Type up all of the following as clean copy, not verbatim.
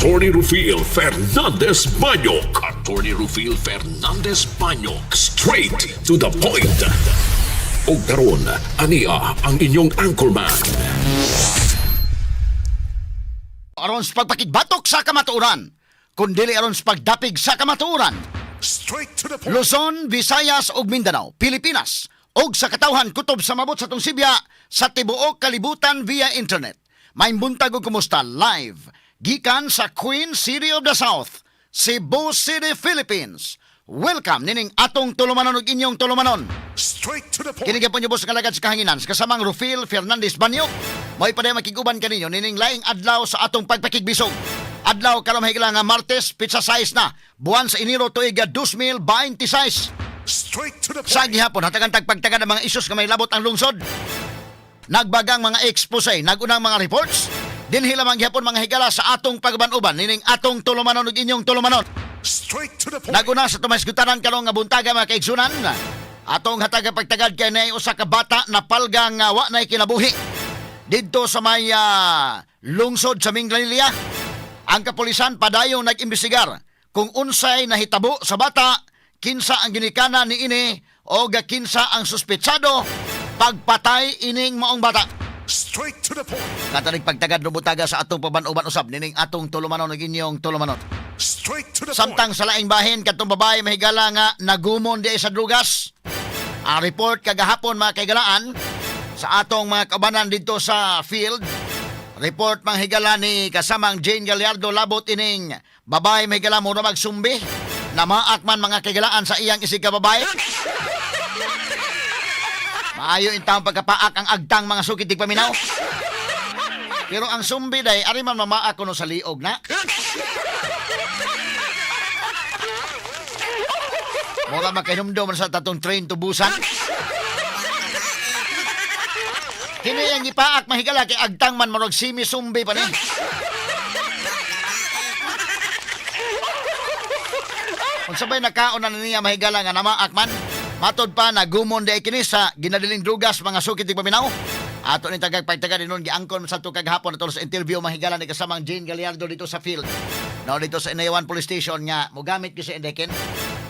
Attorney Rufil Fernandez Banyok. Attorney Rufil Fernandez Banyok. Straight to the point. O karon, ania ang inyong anchorman. Aron sa pagpakigbatok sa kamatuoran, kundi aron sa pagdapig sa kamatuoran. Straight to the point. Luzon, Visayas ug Mindanao, Pilipinas, ug sa katawhan kutob sa mabot sa tong Sibya sa tibuok kalibutan via internet. May buntag ug kumusta live gikan sa Queen City of the South, Cebu City, Philippines. Welcome nining atong tulumanon ug inyong tulumanon. Straight to the point. Kini gyapon niyo sa kalagad sa kahanginan sa kasamang Rufil Fernandez Banyok. Mo'y paday makiguban kaninyo nining laing adlaw sa atong pagpakigbisog. Adlaw karon mahigala nga Martes, pizza size na. Buwan sa Enero tuig 2026. Straight to the point. Sa gihapon hatagan tagpagtagad ang mga isyus nga may labot ang lungsod. Nagbagang mga expose, nagunang mga reports. Dinhi lamang gihapon mga higala sa atong pagbanuban nining atong tulumanon ug inyong tulumanon. Straight to the point. Naguna sa tumasgutaran karong nga buntaga mga kaigsunan. Atong hataga pagtagad kay nay usa ka bata na palgang wa nay kinabuhi. Didto sa may lungsod sa Minglanilla, ang kapulisan padayong nag-imbestigar kung unsay nahitabo sa bata, kinsa ang ginikana ni ini o kinsa ang suspetsado pagpatay ining maong bata. Straight to the point. Katanig pagtagad lubutaga sa atong pabanuban usab nining atong tulumanon ug inyong tulumanon. Straight to the point. Samtang sa laing bahin katong babae mahigala nga nagumon di sa drugas. Ang report kagahapon mga kaigalaan sa atong mga kabanan dito sa field. Report manghigala ni kasamang Jane Gallardo labot ining babae mahigala mo na magsumbi. Namaak man mga kaigalaan sa iyang isig ka babae. Maayo intang pagkapaak ang agtang mga sukit tig paminaw. Pero ang sumbi day ari man mamaak kuno sa liog na. Mura makinumdum sa tatong train to Busan. Kini ang ipaak mahigala kay agtang man marog simi sumbi pa ni. Kung sabay nakaon na niya mahigala nga namaak man, matod pa nagumon di kini sa ginadiling drugas mga sukit tig paminaw. Ato ni tagagpagtaga dinon giangkon sa tukag hapon ato sa interview mahigala ni kasamang Jane Gallardo dito sa field. No dito sa Inayawan Police Station nga mogamit gyud sa indeken.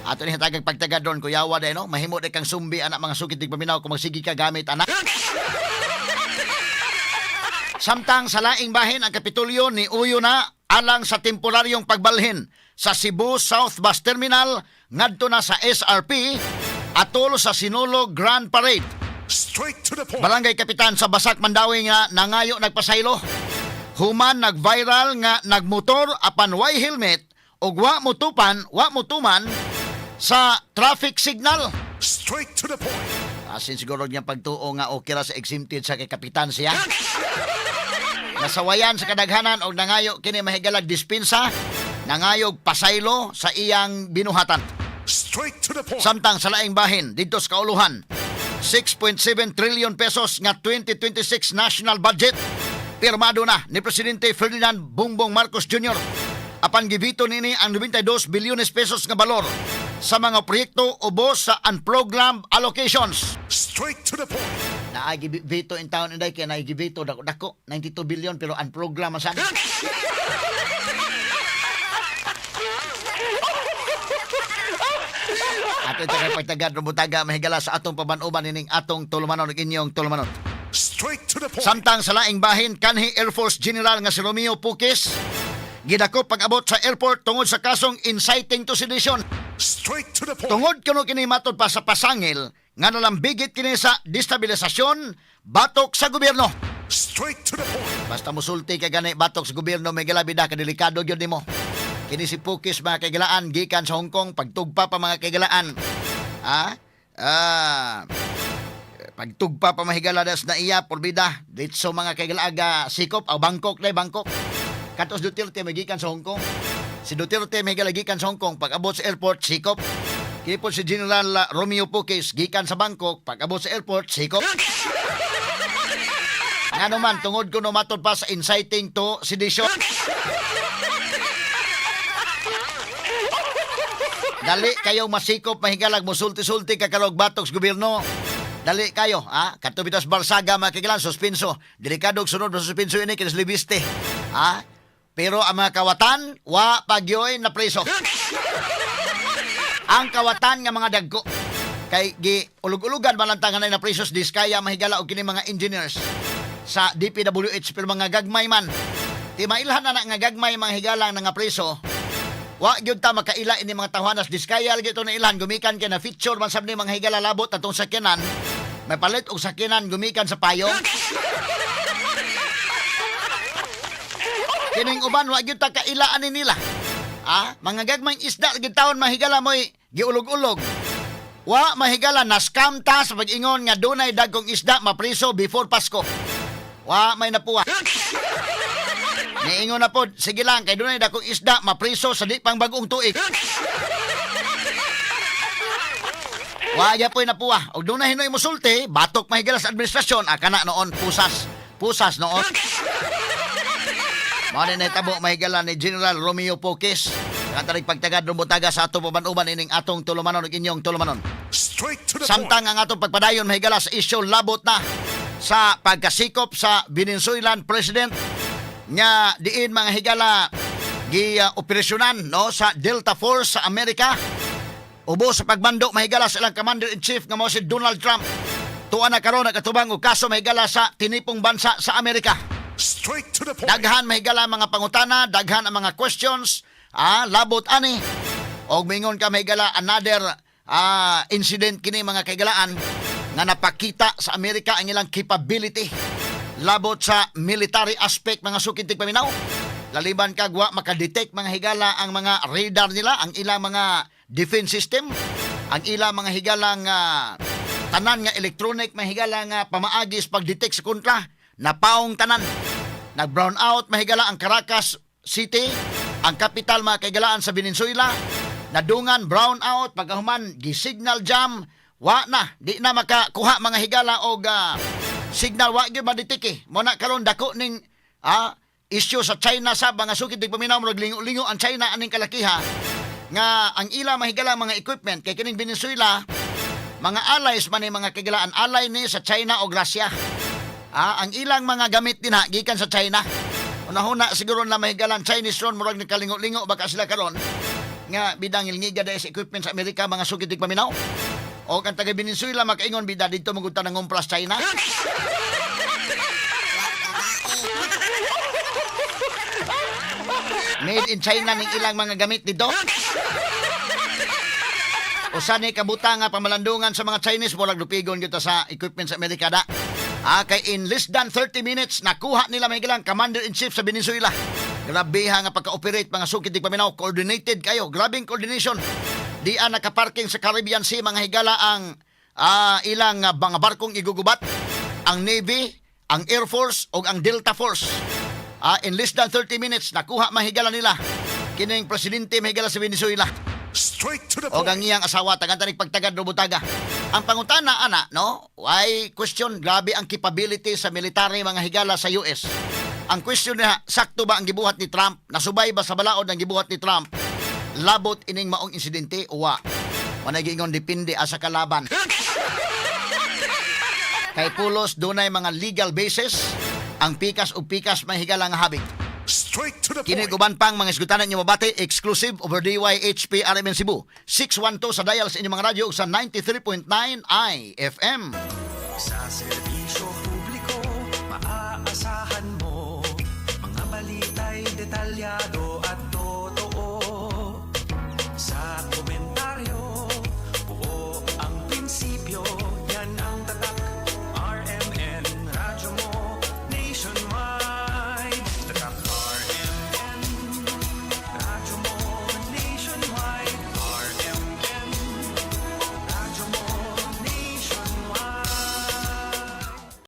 Ato ni tagagpagtaga don kuyawa day no, mahimo day kang sumbi anak mga sukit tig paminaw kung magsigi ka gamit anak. Samtang sa laing bahin ang Kapitolyo ni uyo na alang sa temporaryong pagbalhin sa Cebu South Bus Terminal ngadto na sa SRP atol sa Sinulog Grand Parade. Straight to the point. Barangay Kapitan sa Basak Mandawi nga nangayo nagpasaylo. Human nag-viral nga nagmotor apan way helmet ug wa mutuman sa traffic signal. Straight to the point. Asin siguro niyang pagtuo nga okay ra sa exempted sa kay Kapitan siya. Nasawayan sa kadaghanan og nangayo kini mahigalag dispensa, nangayog pasaylo sa iyang binuhatan. Straight to the point. Samtang sa laing bahin dito sa kauluhan, 6.7 trillion pesos nga 2026 national budget pirmado na ni Presidente Ferdinand Bongbong Marcos Jr. Apan gibito nini ang 92 bilyones pesos nga balor sa mga proyekto ubos sa unprogrammed allocations. Straight to the point. Naagibito in town inday kaya naagibito dako 92 billion pero unprogrammed man sad. Ato ito pagtagad rumutaga mahigala sa atong pabanuban nining atong tulumanon ug inyong tulumanon. Straight to the point. Samtang sa laing bahin kanhi Air Force General nga si Romeo Pukis gidako pag-abot sa airport tungod sa kasong inciting to sedition. Straight to the point. Tungod kuno kini matod pa sa pasangil nga nalambigit kini sa destabilisasyon batok sa gobyerno. Straight to the point. Basta musulti ka gani batok sa gobyerno may galabida ka delikado gyud nimo. Kini si Pukis mga kaigalaan gikan sa Hong Kong pagtugpa pa mga kaigalaan. Pagtugpa pa mahigaladas na iya porbida ditso mga kaigalaaga Sikop o Bangkok dai Bangkok. Katos Duterte may gikan sa Hong Kong. Si Duterte may gikan sa Hong Kong pag-abot sa airport Sikop. Kini po si General Romeo Pukis gikan sa Bangkok pag-abot sa airport Sikop. Nga naman tungod ko no matod pa sa inciting to sedition. Dali kayo masikop mahigalag mo sulti-sulti kakalog batok sa gobyerno. Dali kayo, ha? Katubitas Barsaga makikilan suspenso. Delikado sunod sa suspenso ini kinis libiste. Ha? Pero ang mga kawatan, wa pagyoy na preso. Ang kawatan nga mga dagko kay gi ulug-ulugan balantangan na presos diskaya mahigala og kini mga engineers sa DPWH pero mga gagmay man. Ti mailhan na nga gagmay mga higalang nga preso. Wa gyud ta makaila ini mga tawanas diskaya lagi to na ilhan gumikan kay na feature man sab ni mga higala labot atong sakyanan. May palit og sakyanan gumikan sa payo. Kining uban wa gyud ta kailaan ni nila. Mga gagmayng isda gyud taon mahigala moy giulog-ulog. Wa mahigala na scam ta sa pag-ingon nga dunay dagkong isda mapriso before Pasko. Wa may napuwa. Niingon na po, sige lang, kay dunay dagkong isda mapriso sa di pang bagong tuig. Wa ya po'y napuwa. Og dunay hinoy musulti, batok mahigala sa administrasyon, kana noon pusas. Pusas noon. Mao na tabo mahigala ni General Romeo Poques. Katarig pagtagad rumutaga sa atong pabanuban ining atong tulumanon ug inyong tulumanon. Samtang ang atong pagpadayon mahigala sa isyu labot na sa pagkasikop sa Venezuelan President nga diin mga higala operasyonan no sa Delta Force sa Amerika. Ubo sa pagbando mahigala sa ilang Commander-in-Chief nga mao si Donald Trump. Tuwa na karon nagatubang og kaso mahigala sa tinipong bansa sa Amerika. Straight to the point. Daghan mahigala ang mga pangutana, daghan ang mga questions, labot ani. Og mingon ka mahigala another incident kini mga kaigalaan nga napakita sa Amerika ang ilang capability labot sa military aspect mga sukintig paminaw. Laliban kagwa makadetect mga higala ang mga radar nila, ang ilang mga defense system, ang ilang mga higalang tanan nga electronic mga higalang pamaagis pag-detect sa kontra, napaong tanan. Nag-brown out mahigala ang Caracas City, ang capital mga kaigalaan sa Venezuela. Nadungan brown out pagkahuman gi-signal jam, wa na di na makakuha mga higala og signal wa gyud madetect. Mo na karon dako ning issue sa China sa mga sukid paminaw murag lingo-lingo ang China aning kalakiha nga ang ila mahigala mga equipment kay kining Venezuela mga allies man ni mga kaigalaan ally ni sa China o Russia. Ang ilang mga gamit din gikan sa China. Una-una siguro na mahigalan Chinese ron murag nagkalingo-lingo baka sila karon nga bidang ilngiga dahil sa equipment sa Amerika mga sukitig paminaw. O ang taga Venezuela makaingon bida dito magunta ng umpras China. Made in China ning ilang mga gamit dito. Usa ni kabuta nga pamalandungan sa mga Chinese murag lupigon gyud sa equipment sa Amerika da. Kay in less than 30 minutes nakuha nila may ilang Commander-in-Chief sa Venezuela. Grabe nga pagka-operate mga sukitig paminaw, coordinated kayo, grabing coordination. Diyan nakaparking sa Caribbean Sea mga higala ang ilang mga barkong igugubat, ang Navy, ang Air Force o ang Delta Force. In less than 30 minutes nakuha mahigala nila kining presidente mahigala sa Venezuela. Straight to the O point. ang iyang asawa tagantanig pagtagad robutaga. Ang pangutana ana no, why question grabe ang capability sa military mga higala sa US. Ang question niya, sakto ba ang gibuhat ni Trump? Nasubay ba sa balaod ang gibuhat ni Trump? Labot ining maong insidente o wa? Manay giingon depende asa kalaban. Kay pulos dunay mga legal basis ang pikas o pikas may higala nga habig. Straight to the Kini point. guban pang mga isgutanan niyo mabati exclusive over DYHP RMN Cebu 612 sa dial sa inyong mga radyo sa 93.9 IFM. Sa serbisyo publiko, maaasahan mo. Mga balita'y detalyado